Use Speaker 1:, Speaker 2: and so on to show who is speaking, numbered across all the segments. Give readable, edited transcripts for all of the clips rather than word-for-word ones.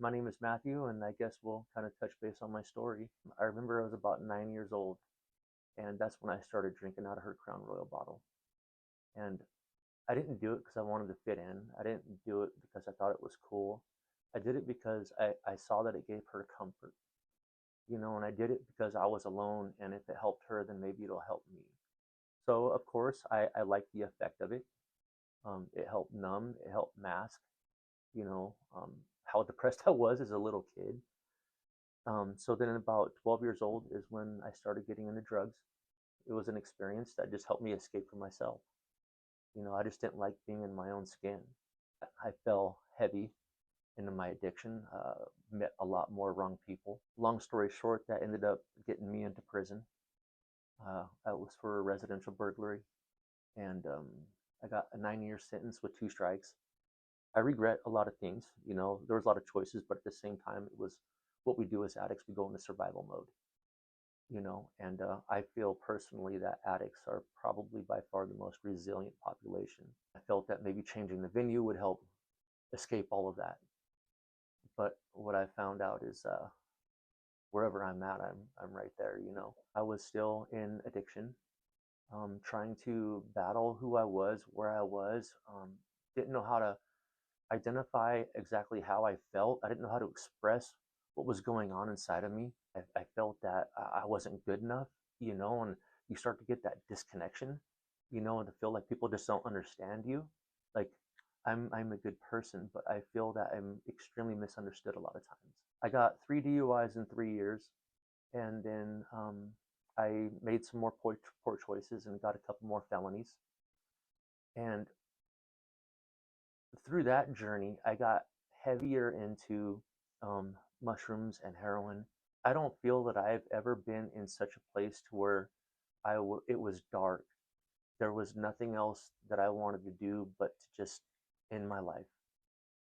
Speaker 1: My name is Matthew, and I guess we'll kind of touch base on my story. I remember I was about 9 years old, and that's when I started drinking out of her Crown Royal bottle. And I didn't do it because I wanted to fit in. I didn't do it because I thought it was cool. I did it because I saw that it gave her comfort, and I did it because I was alone, and if it helped her, then maybe it'll help me. So, of course, I liked the effect of it. It helped numb, it helped mask, you know, um, how depressed I was as a little kid. So then, about 12 years old, is when I started getting into drugs. It was an experience that just helped me escape from myself. I just didn't like being in my own skin. I fell heavy into my addiction, met a lot more wrong people. Long story short, that ended up getting me into prison. That was for residential burglary, and I got a 9 year sentence with two strikes. I regret a lot of things. There was a lot of choices, but at the same time, it was what we do as addicts. We go into survival mode, and I feel personally that addicts are probably by far the most resilient population. I felt that maybe changing the venue would help escape all of that. But what I found out is wherever I'm at, I'm right there. I was still in addiction, trying to battle who I was, where I was. Didn't know how to identify exactly how I felt. I didn't know how to express what was going on inside of me. I felt that I wasn't good enough, and you start to get that disconnection, and to feel like people just don't understand you. Like I'm a good person, but I feel that I'm extremely misunderstood a lot of times. I got 3 DUIs in 3 years, and then I made some more poor choices and got a couple more felonies. And through that journey, I got heavier into mushrooms and heroin. I don't feel that I've ever been in such a place to where it was dark. There was nothing else that I wanted to do but to just end my life.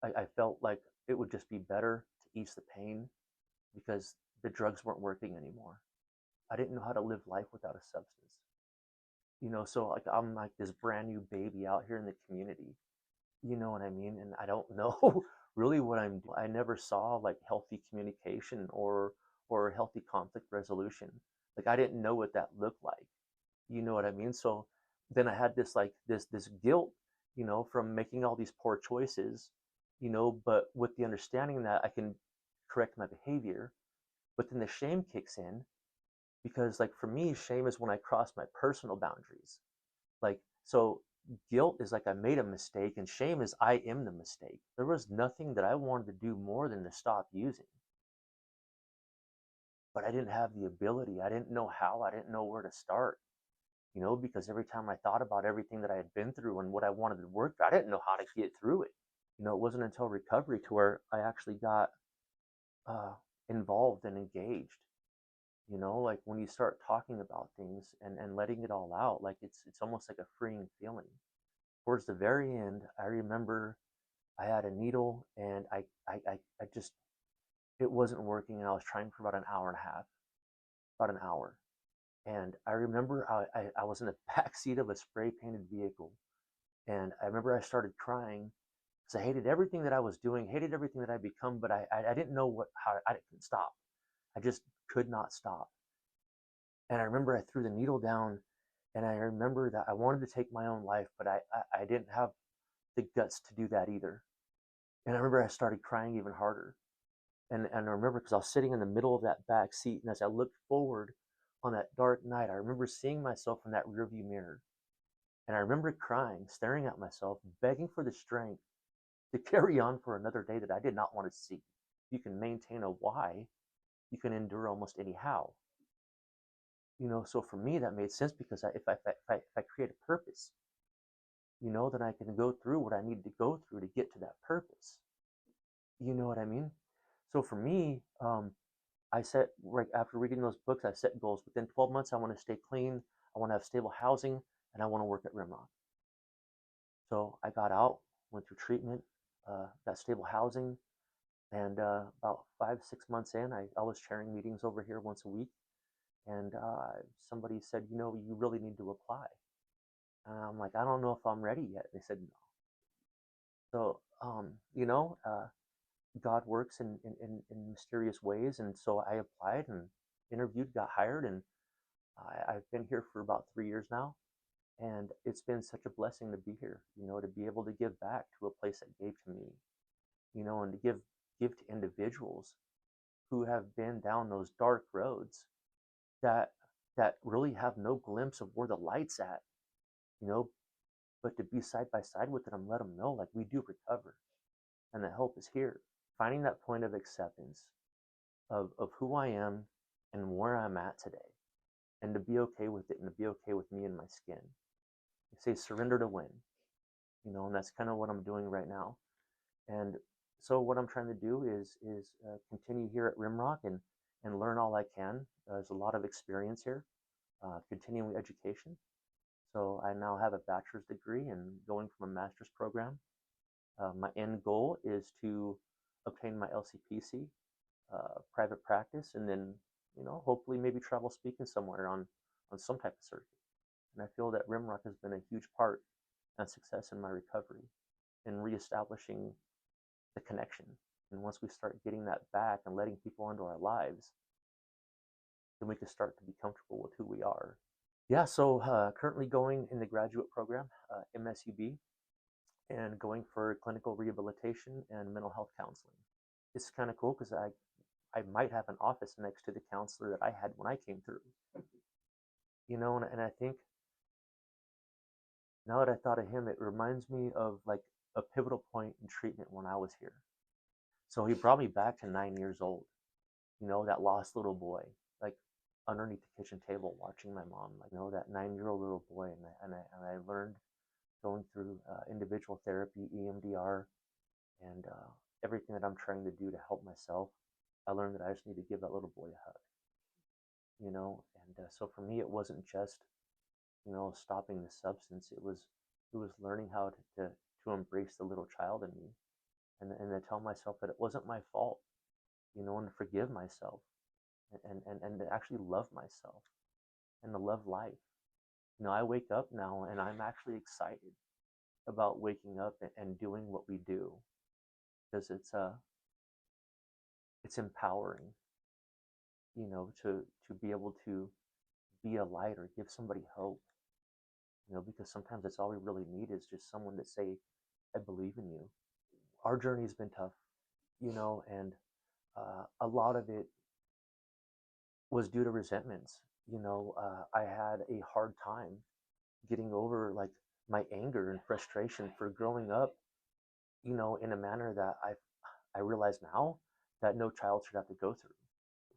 Speaker 1: I felt like it would just be better to ease the pain because the drugs weren't working anymore. I didn't know how to live life without a substance. So like I'm like this brand new baby out here in the community. You know what I mean? And I don't know really what I'm doing. I never saw like healthy communication or healthy conflict resolution. Like I didn't know what that looked like. You know what I mean? So then I had this like this guilt, from making all these poor choices, but with the understanding that I can correct my behavior, but then the shame kicks in because like for me, shame is when I cross my personal boundaries. Like so guilt is like I made a mistake and shame is I am the mistake. There was nothing that I wanted to do more than to stop using. But I didn't have the ability. I didn't know how. I didn't know where to start. Because every time I thought about everything that I had been through and what I wanted to work through, I didn't know how to get through it. It wasn't until recovery to where I actually got uh, involved and engaged. Like when you start talking about things and letting it all out, like it's almost like a freeing feeling. Towards the very end, I remember I had a needle and I just, it wasn't working and I was trying for about an hour and a half, about an hour. And I remember I was in the back seat of a spray painted vehicle. And I remember I started crying because I hated everything that I was doing, hated everything that I'd become, but I didn't know how I couldn't stop. I just could not stop. And I remember I threw the needle down and I remember that I wanted to take my own life, but I didn't have the guts to do that either. And I remember I started crying even harder. And I remember because I was sitting in the middle of that back seat, and as I looked forward on that dark night, I remember seeing myself in that rearview mirror. And I remember crying, staring at myself, begging for the strength to carry on for another day that I did not want to see. You can maintain a why, you can endure almost any how. So for me, that made sense because if I create a purpose, then I can go through what I need to go through to get to that purpose. You know what I mean? So for me, I set, right after reading those books, I set goals. Within 12 months, I want to stay clean, I want to have stable housing, and I want to work at Rimrock. So I got out, went through treatment, got stable housing, and about 5, 6 months in, I was chairing meetings over here once a week, and somebody said, you really need to apply. And I'm like, I don't know if I'm ready yet. They said no. So, God works in mysterious ways. And so I applied and interviewed, got hired, and I've been here for about 3 years now. And it's been such a blessing to be here, to be able to give back to a place that gave to me, and to give to individuals who have been down those dark roads that that really have no glimpse of where the light's at, you know, but to be side by side with them, let them know like we do recover and the help is here. Finding that point of acceptance of who I am and where I'm at today, and to be okay with it and to be okay with me and my skin. They say surrender to win, and that's kind of what I'm doing right now. And so what I'm trying to do is continue here at Rimrock and learn all I can. There's a lot of experience here, continuing education. So I now have a bachelor's degree and going from a master's program. My end goal is to obtain my LCPC, private practice, and then hopefully maybe travel speaking somewhere on some type of circuit. And I feel that Rimrock has been a huge part and success in my recovery and reestablishing the connection. And once we start getting that back and letting people into our lives, then we can start to be comfortable with who we are. Yeah, so currently going in the graduate program, MSUB, and going for clinical rehabilitation and mental health counseling. It's kind of cool because I might have an office next to the counselor that I had when I came through. And I think now that I thought of him, it reminds me of like a pivotal point in treatment when I was here. So he brought me back to 9 years old, that lost little boy, like underneath the kitchen table watching my mom, like, that 9-year-old little boy. And I learned going through individual therapy, EMDR, and everything that I'm trying to do to help myself. I learned that I just need to give that little boy a hug, and so for me, it wasn't just, stopping the substance. It was learning how to embrace the little child in me, and to tell myself that it wasn't my fault, and to forgive myself, and to actually love myself and to love life. I wake up now and I'm actually excited about waking up and doing what we do, because it's empowering, to be able to be a light or give somebody hope, because sometimes that's all we really need is just someone to say, I believe in you. Our journey's been tough, and a lot of it was due to resentments. I had a hard time getting over like my anger and frustration for growing up, in a manner that I realize now that no child should have to go through.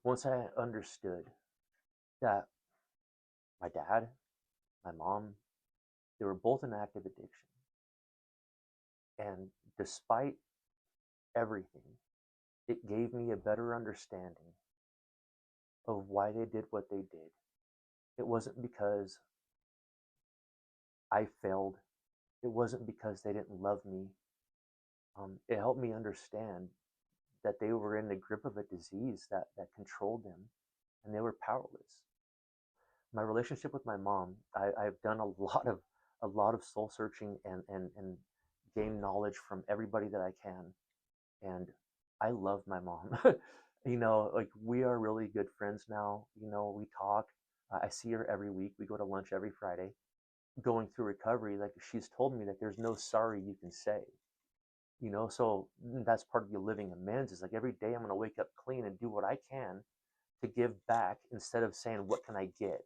Speaker 1: Once I understood that my dad, my mom, they were both in active addiction. And despite everything, it gave me a better understanding of why they did what they did. It wasn't because I failed. It wasn't because they didn't love me. It helped me understand that they were in the grip of a disease that controlled them, and they were powerless. My relationship with my mom, I've done a lot of soul searching and gain knowledge from everybody that I can, and I love my mom. Like we are really good friends now. We talk. I see her every week. We go to lunch every Friday. Going through recovery, like she's told me that there's no sorry you can say. So that's part of you living amends, is like every day I'm going to wake up clean and do what I can to give back instead of saying, what can I get?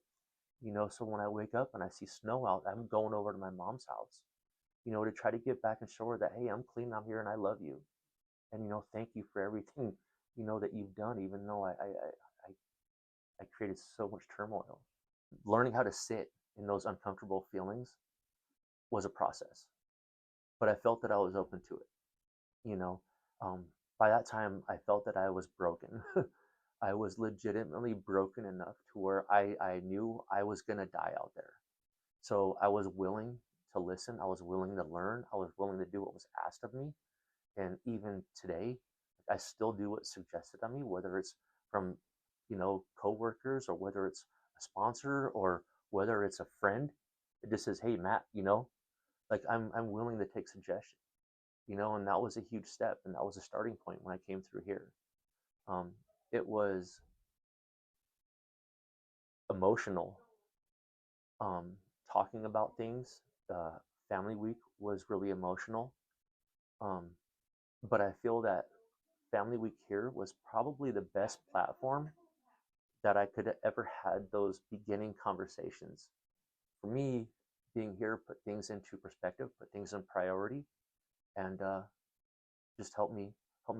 Speaker 1: So when I wake up and I see snow out, I'm going over to my mom's house, to try to give back and show her that, hey, I'm clean, I'm here, and I love you. And, thank you for everything, that you've done, even though I created so much turmoil. Learning how to sit in those uncomfortable feelings was a process, but I felt that I was open to it. By that time, I felt that I was broken. I was legitimately broken enough to where I knew I was going to die out there. So I was willing to listen. I was willing to learn. I was willing to do what was asked of me. And even today, I still do what's suggested of me, whether it's from, coworkers, or whether it's a sponsor, or whether it's a friend. It just says, hey, Matt, like I'm willing to take suggestions. and that was a huge step, and that was a starting point when I came through here. Um, it was emotional, um, talking about things. Family Week was really emotional, um, but I feel that Family Week here was probably the best platform that I could ever had those beginning conversations. For me, being here put things into perspective, put things in priority, and just helped me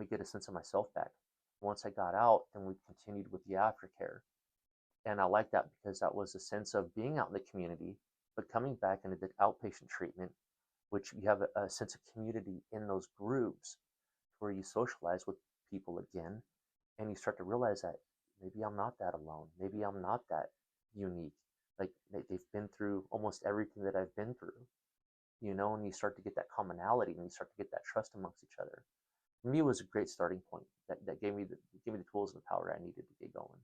Speaker 1: get a sense of myself back. Once I got out, then we continued with the aftercare, and I like that because that was a sense of being out in the community, but coming back into the outpatient treatment, which you have a sense of community in those groups where you socialize with people again, and you start to realize that maybe I'm not that alone. Maybe I'm not that unique. Like they've been through almost everything that I've been through, and you start to get that commonality and you start to get that trust amongst each other. For me, it was a great starting point that gave me the tools and the power I needed to get going.